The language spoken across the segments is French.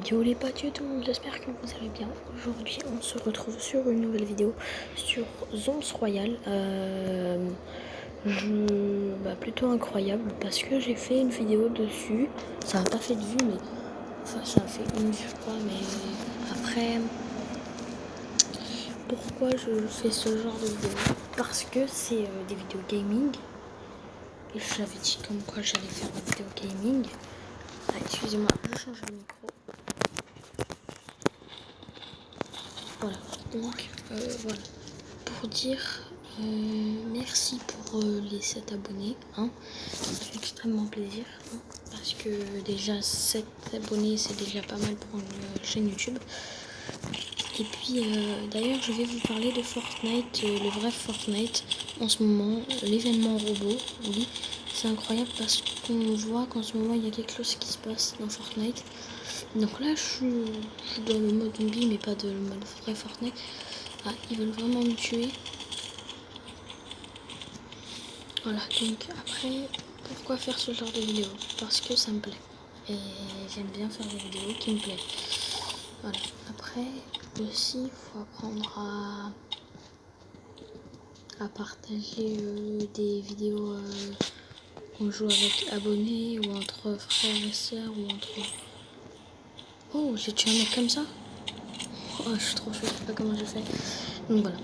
Yo les potes, tout le monde, j'espère que vous allez bien. Aujourd'hui on se retrouve sur une nouvelle vidéo sur Zombs Royal. Plutôt incroyable parce que j'ai fait une vidéo dessus. Ça n'a pas fait de vue, mais enfin ça a fait une vue quoi. Mais après, pourquoi je fais ce genre de vidéo? Parce que c'est des vidéos gaming. Et je l'avais dit comme quoi j'allais faire des vidéos gaming. Ah, excusez-moi, je change le micro. Voilà, donc voilà, pour dire merci pour les 7 abonnés, hein. Ça fait extrêmement plaisir, hein, parce que déjà 7 abonnés c'est déjà pas mal pour une chaîne YouTube. Et puis d'ailleurs je vais vous parler de Fortnite, le vrai Fortnite en ce moment, l'événement robot, oui. C'est incroyable parce qu'on voit qu'en ce moment il y a quelque chose qui se passe dans Fortnite. Donc là je suis dans le mode zombie mais pas de le mode vrai Fortnite. Ah, ils veulent vraiment me tuer. Voilà, donc après, pourquoi faire ce genre de vidéo? Parce que ça me plaît. Et j'aime bien faire des vidéos qui me plaisent. Voilà, après aussi, il faut apprendre à partager des vidéos qu'on joue avec abonnés ou entre frères et sœurs ou entre... Oh, j'ai tué un mec comme ça? Oh, je suis trop chouette, je sais pas comment j'ai fait. Donc voilà.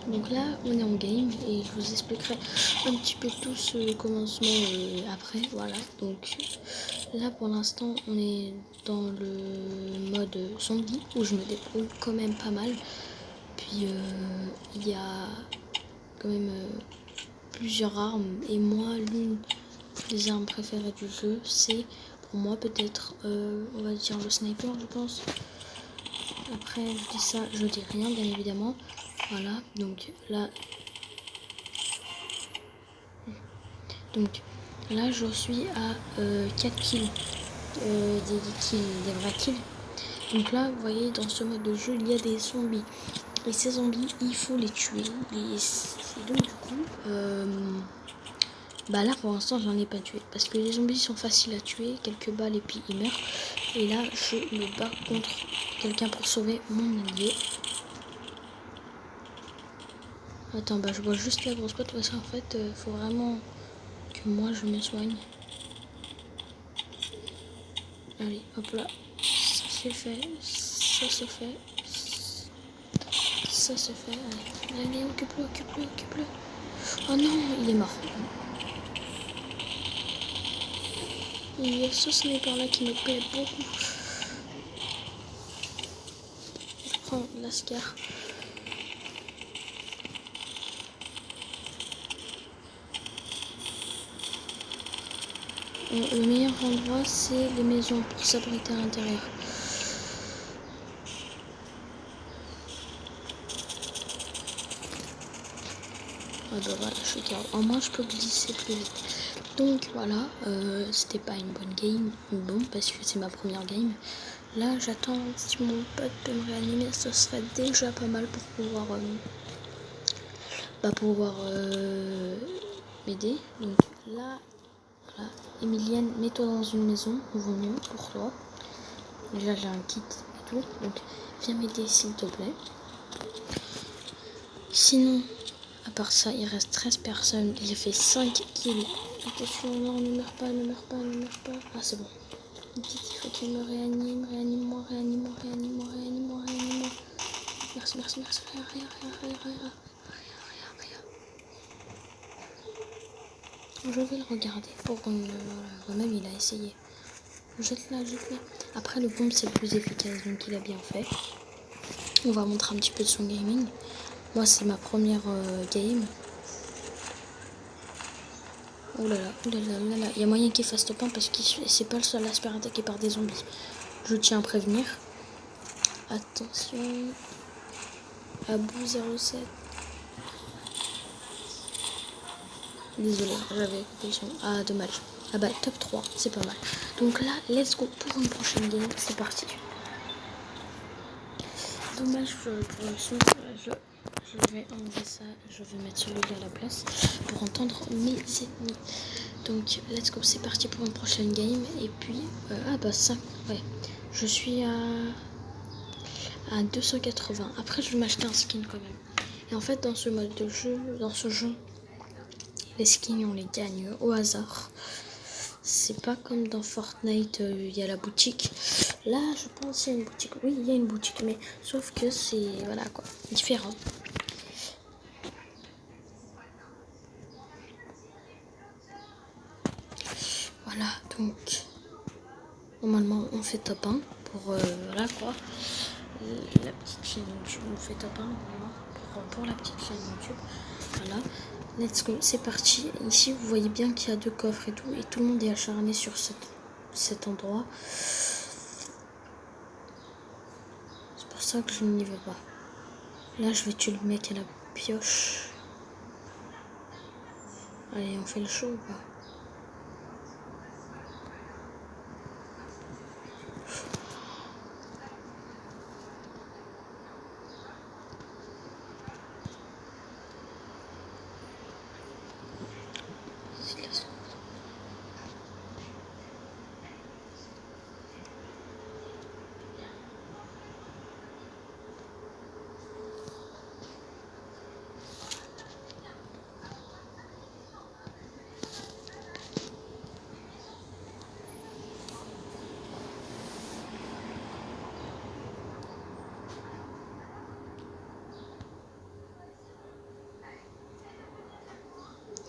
Donc là, on est en game et je vous expliquerai un petit peu tout ce commencement après. Voilà. Donc là, pour l'instant, on est dans le mode zombie où je me débrouille quand même pas mal. Puis il y a quand même plusieurs armes et moi, l'une des armes préférées du jeu, c'est pour moi peut-être, on va dire le sniper, je pense. Après, je dis ça, je dis rien, bien évidemment. Voilà, donc là, je suis à 4 kills, des vrais kills. Donc là, vous voyez, dans ce mode de jeu, il y a des zombies. Et ces zombies, il faut les tuer. Et donc, du coup, là, pour l'instant, j'en ai pas tué. Parce que les zombies sont faciles à tuer, quelques balles et puis ils meurent. Et là, je me bats contre quelqu'un pour sauver mon allié. Attends, je vois juste la grosse pote parce qu'en fait, faut vraiment que moi je me soigne. Allez, hop là. Ça c'est fait. Ça c'est fait. Ça c'est fait. Allez, occupe-le, occupe-le, occupe-le. Oh non, il est mort. Il y a ce sniper là qui me plaît beaucoup. Je prends la scar. Le meilleur endroit c'est les maisons pour s'abriter à l'intérieur. Ah bah voilà, je suis calme. En moins je peux glisser plus vite. Donc voilà, c'était pas une bonne game, bon, parce que c'est ma première game. Là j'attends si mon pote peut me réanimer, ce serait déjà pas mal pour pouvoir m'aider. Donc là, voilà, Emilienne, mets-toi dans une maison, vaut mieux pour toi. Déjà j'ai un kit et tout, donc viens m'aider s'il te plaît. Sinon, à part ça, il reste 13 personnes, j'ai fait 5 kills. Attention, non, ne meurs pas, ne meurs pas, ne meurs pas. Ah c'est bon. Il faut qu'il me réanime, réanime-moi, réanime-moi, réanime-moi, réanime-moi, réanime-moi. Merci, merci, merci. Rien. Je vais le regarder pour qu'on même il a essayé. Jette-la. Après le pompe c'est le plus efficace, donc il a bien fait. On va montrer un petit peu de son gaming. Moi c'est ma première game. Oh là là. Il y a moyen qu'il fasse top 1 parce que c'est pas le seul à se faire attaquer par des zombies. Je tiens à prévenir. Attention. Abou 07. Désolé, j'avais coupé le son. Ah, dommage. Ah bah, top 3, c'est pas mal. Donc là, let's go pour une prochaine game. C'est parti. Dommage pour le son. Je vais enlever ça. Je vais mettre celui-là à la place pour entendre mes ennemis. Donc, let's go. C'est parti pour une prochaine game. Et puis, 5. Ouais. Je suis à 280. Après, je vais m'acheter un skin quand même. Et en fait, dans ce mode de jeu, dans ce jeu, les skins, on les gagne au hasard. C'est pas comme dans Fortnite, il y a la boutique. Là, je pense qu'il y a une boutique. Oui, il y a une boutique, mais sauf que c'est, voilà quoi, différent. Voilà, donc, normalement, on fait top 1 pour, voilà quoi. La petite chaîne YouTube, on fait top 1 normalement pour la petite chaîne YouTube. Voilà, let's go, c'est parti. Ici, vous voyez bien qu'il y a 2 coffres et tout le monde est acharné sur cet endroit. C'est pour ça que je n'y vais pas. Là, je vais tuer le mec à la pioche. Allez, on fait le show ou pas?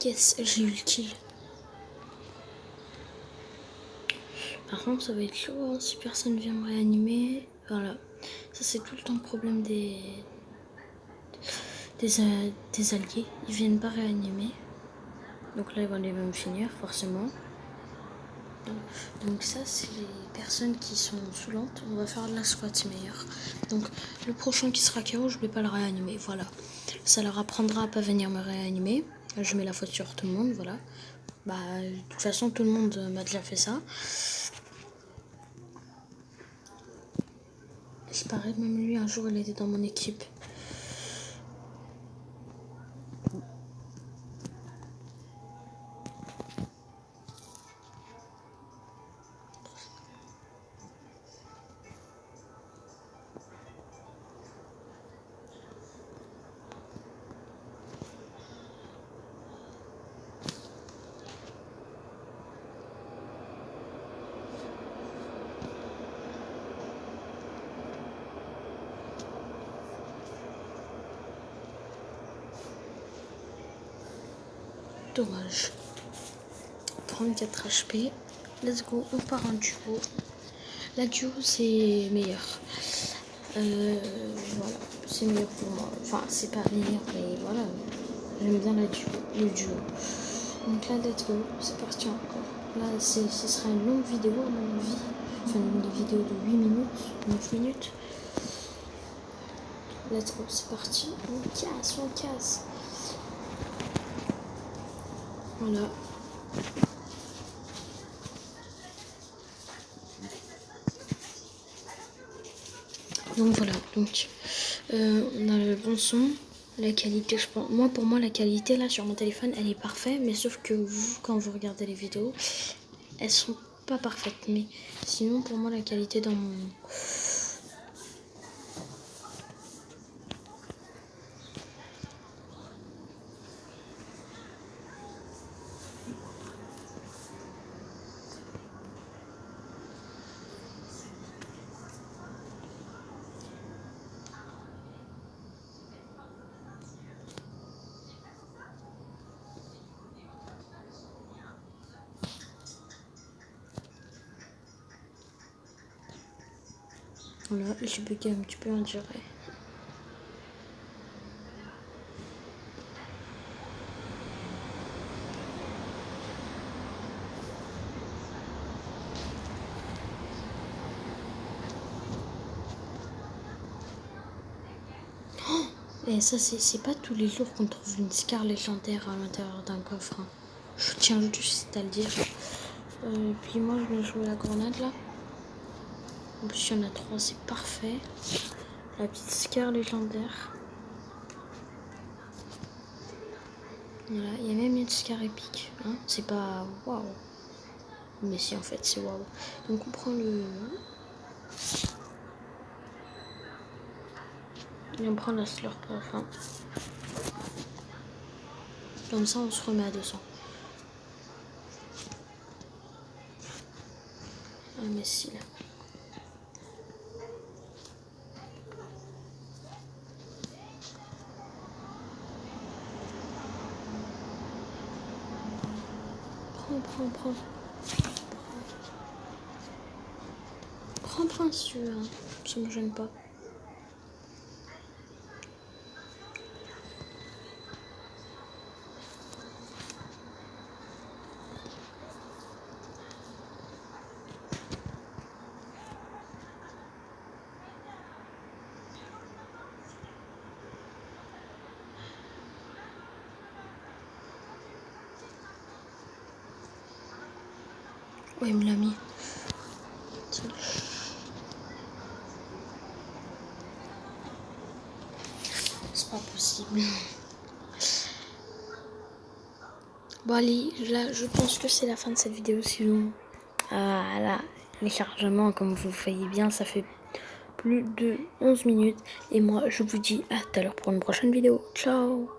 Yes, j'ai eu le kill. Par contre, ça va être chaud hein, si personne vient me réanimer. Voilà, ça c'est tout le temps le problème des alliés. Ils viennent pas réanimer. Donc là, ils vont me finir forcément. Donc ça, c'est les personnes qui sont saoulantes. On va faire de la squat, c'est meilleur. Donc le prochain qui sera KO, je vais pas le réanimer. Voilà, ça leur apprendra à pas venir me réanimer. Je mets la faute sur tout le monde, voilà. Bah, de toute façon, tout le monde m'a déjà fait ça. Il paraît même lui, un jour, il était dans mon équipe. Dommage. 34 HP. Let's go, on part en duo. La duo, c'est meilleur. Voilà, c'est meilleur pour moi. Enfin, c'est pas meilleur, mais voilà. J'aime bien le duo. Donc là, let's go, c'est parti encore. Là, ce sera une longue vidéo à mon avis. Enfin, une vidéo de 8 minutes, 9 minutes. Let's go, c'est parti. On casse. Voilà. Donc voilà, donc on a le bon son, la qualité, je pense. Pour moi, la qualité là sur mon téléphone, elle est parfaite, mais sauf que vous, quand vous regardez les vidéos, elles sont pas parfaites. Mais sinon, pour moi, la qualité dans mon voilà, j'ai bugué un petit peu, on dirait. Et ça, c'est pas tous les jours qu'on trouve une Scar légendaire à l'intérieur d'un coffre. Hein. Je tiens juste à le dire. Et puis moi, je vais jouer la grenade là. En plus, il y en a 3, c'est parfait. La petite Scar légendaire. Voilà, il y a même une Scar épique. Hein. C'est pas waouh. Mais si, en fait, c'est waouh. Donc on prend le Et on prend la slurp pour la fin. Comme ça, on se remet à 200. Ah, mais si, là. Prends. Prends si tu veux, hein. Ça me gêne pas. Ouais, il me l'a mis. C'est pas possible. Bon allez, là je pense que c'est la fin de cette vidéo. Sinon, là, les chargements, comme vous voyez bien, ça fait plus de 11 minutes. Et moi je vous dis à tout à l'heure pour une prochaine vidéo. Ciao.